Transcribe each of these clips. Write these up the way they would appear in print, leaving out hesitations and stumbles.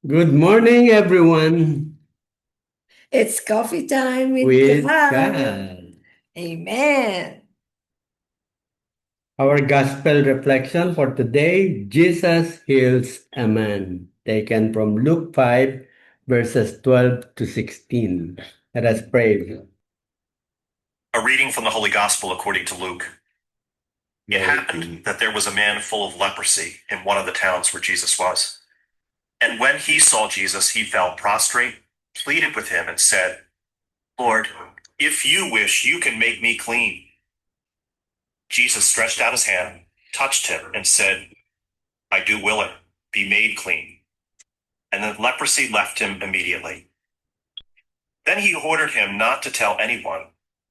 Good morning, everyone, It's coffee time with with God. God. Amen. Our gospel reflection for today, Jesus heals a man, taken from Luke 5, verses 12 to 16. Let us pray. A reading from the Holy Gospel according to Luke. It happened that there was a man full of leprosy in one of the towns where Jesus was. And when he saw Jesus, he fell prostrate, pleaded with him, and said, Lord, if you wish, you can make me clean. Jesus stretched out his hand, touched him, and said, I do will it, be made clean. And the leprosy left him immediately. Then he ordered him not to tell anyone,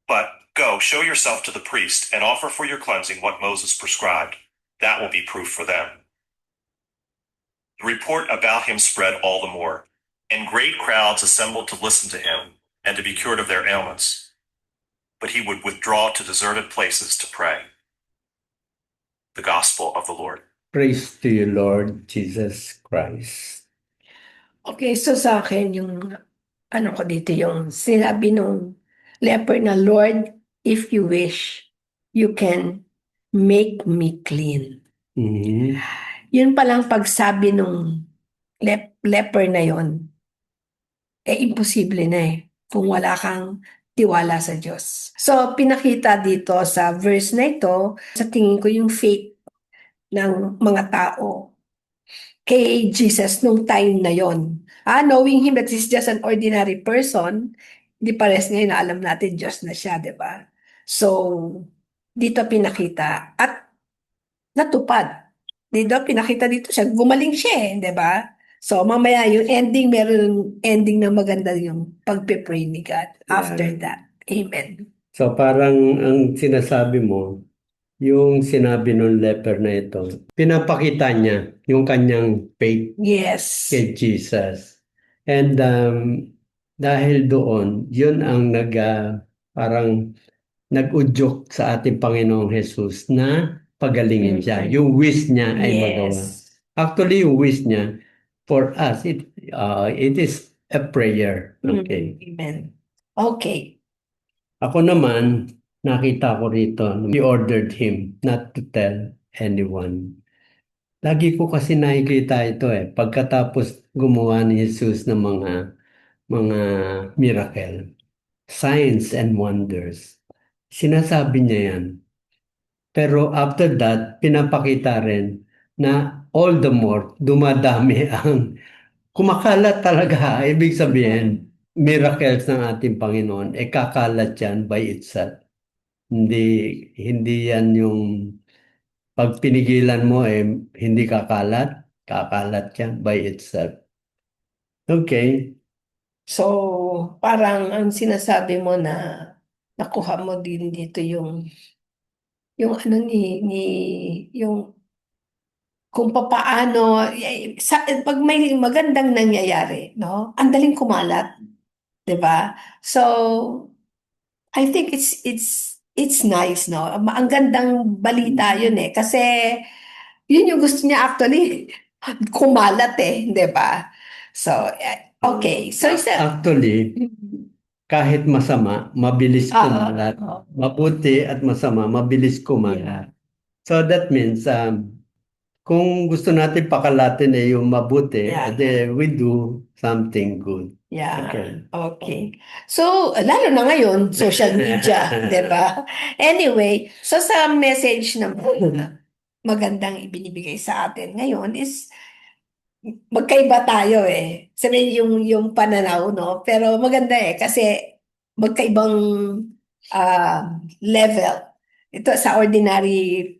but go, show yourself to the priest, and offer for your cleansing what Moses prescribed. That will be proof for them. The report about him spread all the more, and great crowds assembled to listen to him and to be cured of their ailments. But he would withdraw to deserted places to pray. The Gospel of the Lord. Praise to you, Lord Jesus Christ. Okay, so sa akin yung ano ko dito yung sinabi nung leper na, Lord, if you wish, you can make me clean. Mhm. Yun palang pagsabi nung leper na yon, imposible na kung wala kang tiwala sa Diyos. So, pinakita dito sa verse na ito, sa tingin ko yung faith ng mga tao kay Jesus nung time na yon. Knowing him that he's just an ordinary person, di pares ngayon na alam natin Diyos na siya, di ba? So, dito pinakita at natupad. Dito pinakita dito siya, gumaling siya di ba? So, mamaya yung ending, meron ending na maganda yung pagpe-pray ni God after Yeah. that. Amen. So parang ang sinasabi mo, yung sinabi ng leper na ito, pinapakita niya yung kanyang faith Yes. kay Jesus. And dahil doon, yun ang parang nag-udyok sa ating Panginoong Jesus na pagalingin siya. Mm-mm. Yung wish niya ay magawa. Yes. Actually, yung wish niya for us, it is a prayer. Okay. Amen. Okay. Ako naman, nakita ko rito, he ordered him not to tell anyone. Lagi ko kasi nakikita ito pagkatapos gumawa ni Jesus ng mga miracle, signs and wonders. Sinasabi niya yan. Pero after that, pinapakita rin na all the more, dumadami ang kumakalat talaga. Ibig sabihin, miracles ng ating Panginoon, kakalat yan by itself. Hindi, hindi yan yung pag pinigilan mo, hindi kakalat, kakalat yan by itself. Okay. So, parang ang sinasabi mo na nakuha mo din dito yung ano yung kung papaano, pag may magandang nangyayari, no? Ang daling kumalat, 'di ba? So, I think it's nice, no? Ang gandang balita yun kasi yun yung gusto niya actually, kumalat 'di ba? So, okay. So, Actually, kahit masama, mabilis Oo. kumalat. Mabuti at masama, mabilis Yeah. kumalat. So that means, kung gusto natin pakalatin yung mabuti, Yeah. we do something good. Yeah. Okay. Okay. So, lalo na ngayon, social media, 'di ba? Anyway, so sa message na magandang ibinibigay sa atin ngayon is magkaiba tayo Sabi yung pananaw, no? Pero maganda kasi magkaibang level. Ito sa ordinary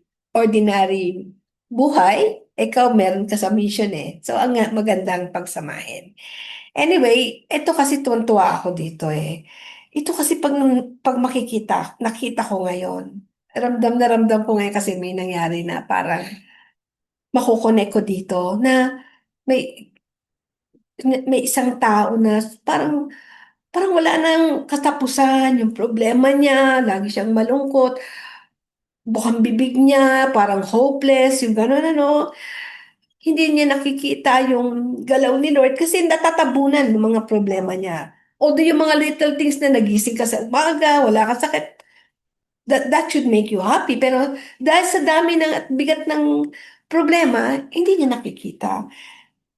buhay, ikaw meron ka sa mission So, ang magandang pagsamahin. Anyway, ito kasi tuwan-tuwa ako dito Ito kasi pag nakita ko ngayon, ramdam na ramdam ko ngayon kasi may nangyari na parang makukonek ko dito na may may isang tao na parang wala nang katapusan yung problema niya, lagi siyang malungkot, bukang bibig niya, parang hopeless, yung gano'n ano. hindi niya nakikita yung galaw ni Lord kasi natatabunan ng mga problema niya. Although yung mga little things na nagising ka sa umaga, wala ka sakit, that should make you happy. Pero dahil sa dami ng at bigat ng problema, hindi niya nakikita.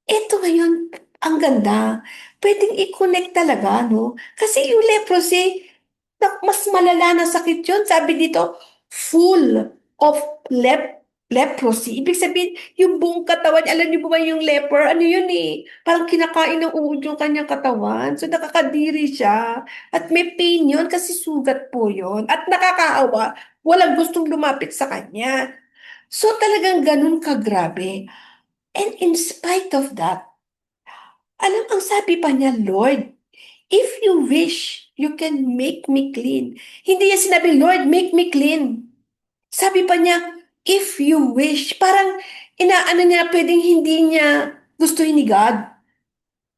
Ito ngayon, ang ganda. Pwedeng i-connect talaga, no? Kasi yung leprosy, mas malala na sakit yun. Sabi dito, full of leprosy. Ibig sabihin, yung buong katawan, alam niyo ba yung leper? Ano yun eh? Parang kinakain ng uod yung kanyang katawan. So nakakadiri siya. At may pain yun kasi sugat po yun. At nakakaawa, walang gustong lumapit sa kanya. So talagang ganun kagrabe. And in spite of that, alam, ang sabi pa niya, Lord, if you wish, you can make me clean. Hindi niya sinabi, Lord, make me clean. Sabi pa niya, if you wish. Parang inaano niya, pwedeng hindi niya gustuhin ni God.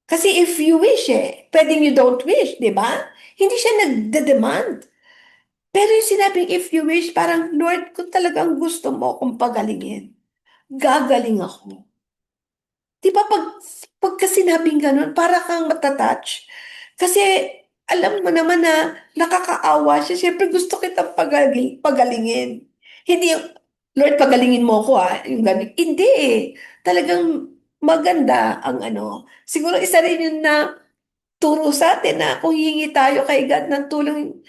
Kasi if you wish pwedeng you don't wish, di ba? Hindi siya nagde-demand. Pero yung sinabing if you wish, parang, Lord, kung talagang gusto mo akong pagalingin, gagaling ako. Di ba pagka sinabing ganun, para kang matatouch. Kasi alam mo naman na nakakaawa siya. Siyempre gusto kitang pagalingin. Hindi yung, Lord, pagalingin mo ako yung ganun. Hindi eh. Talagang maganda ang ano. Siguro isa rin yun na turo sa atin na kung hihingi tayo kay God ng tulong,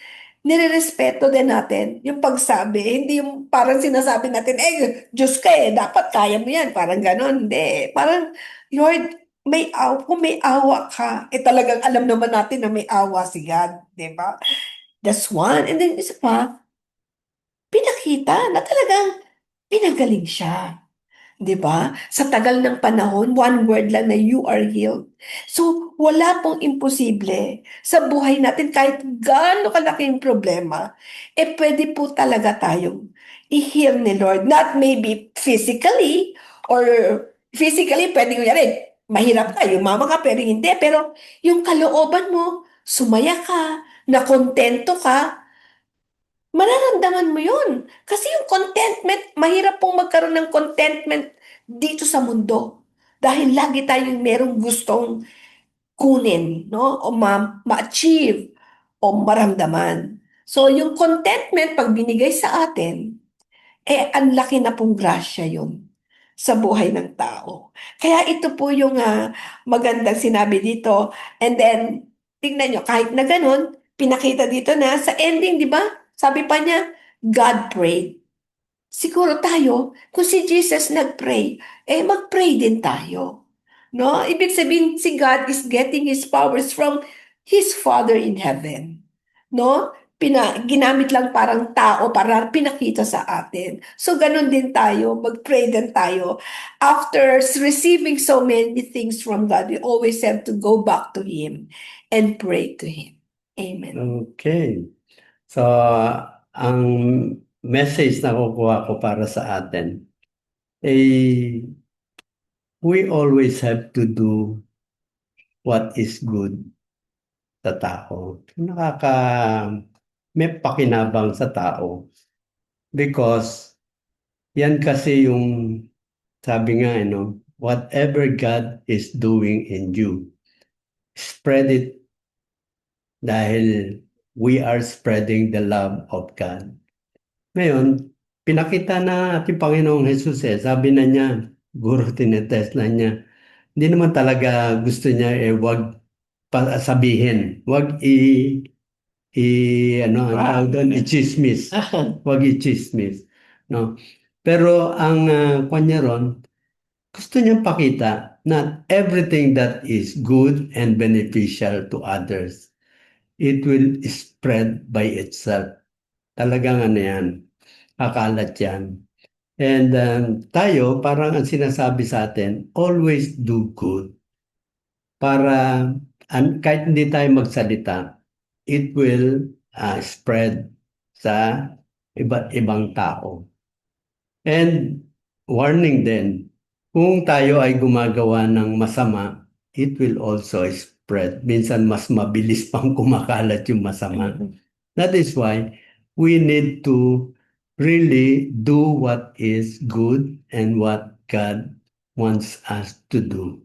nirerespeto din natin yung pagsabi. Hindi yung parang sinasabi natin, Diyos ka dapat kaya mo yan. Parang ganon. Hindi. Parang, Lord, kung may awa ka, talagang alam naman natin na may awa si God. Di ba? That's one. And then isa pa, pinakita na talagang pinagaling siya. 'Di ba? Sa tagal ng panahon, one word lang na you are healed. So, wala pong imposible sa buhay natin kahit gaano kalaking problema. Pwede po talaga tayong i-heal ni Lord. Not maybe physically or physically, pwede kunyari, mahirap ka, mama ka, pero hindi. Pero yung kalooban mo, sumaya ka, nakontento ka, mararamdaman mo yun. Kasi yung contentment, mahirap pong magkaroon ng contentment dito sa mundo. Dahil lagi tayong merong gustong kunin, no? O ma-achieve o maramdaman. So, yung contentment, pag binigay sa atin, ang laki na pong grasya yun sa buhay ng tao. Kaya ito po yung magandang sinabi dito. And then, tingnan nyo, kahit na ganun, pinakita dito na sa ending, di ba? Sabi pa niya, God prayed. Siguro tayo, kung si Jesus nag-pray, mag-pray din tayo. No? Ibig sabihin, si God is getting His powers from His Father in heaven. No? Ginamit lang parang tao para pinakita sa atin. So, ganun din tayo, mag-pray din tayo. After receiving so many things from God, we always have to go back to Him and pray to Him. Amen. Okay. So, ang message na kukuha ko para sa atin, we always have to do what is good sa tao. May pakinabang sa tao. Because, yan kasi yung, sabi nga, whatever God is doing in you, spread it dahil we are spreading the love of God. Ngayon, pinakita na ating Panginoong Jesus sabi na niya, guro tinetest na niya, hindi naman talaga gusto niya wag sabihin, wag ang tawag doon, i-chismis. Wag i-chismis. No? Pero ang kanya ron, gusto niyang pakita na everything that is good and beneficial to others, it will spread by itself. Talagang yan, kakalat yan. And tayo, parang ang sinasabi sa atin, always do good. Para kahit hindi tayo magsalita, it will spread sa iba't ibang tao. And warning din, kung tayo ay gumagawa ng masama, it will also spread. Minsan mas mabilis pang kumakalat yung masama. That is why we need to really do what is good and what God wants us to do.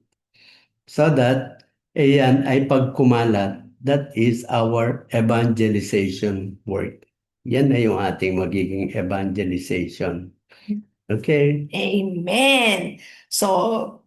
So that, ayan ay pagkumalat, that is our evangelization work. Yan ay yung ating magiging evangelization. Okay? Amen. So,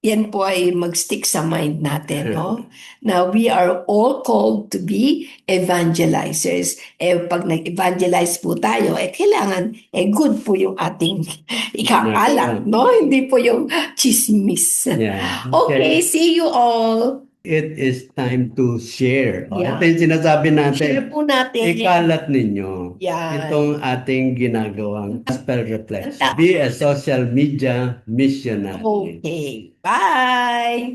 yan po ay mag-stick sa mind natin, no? Now, we are all called to be evangelizers. Pag nag-evangelize po tayo, kailangan, good po yung ating ikaalat, no? Hindi po yung chismis. Yeah. Okay, see you all. It is time to share. Yeah. Ito yung sinasabi natin. Share po natin. Ikalat ninyo Yan. itong ating ginagawang gospel reflection. Be a social media missionary. Okay, bye!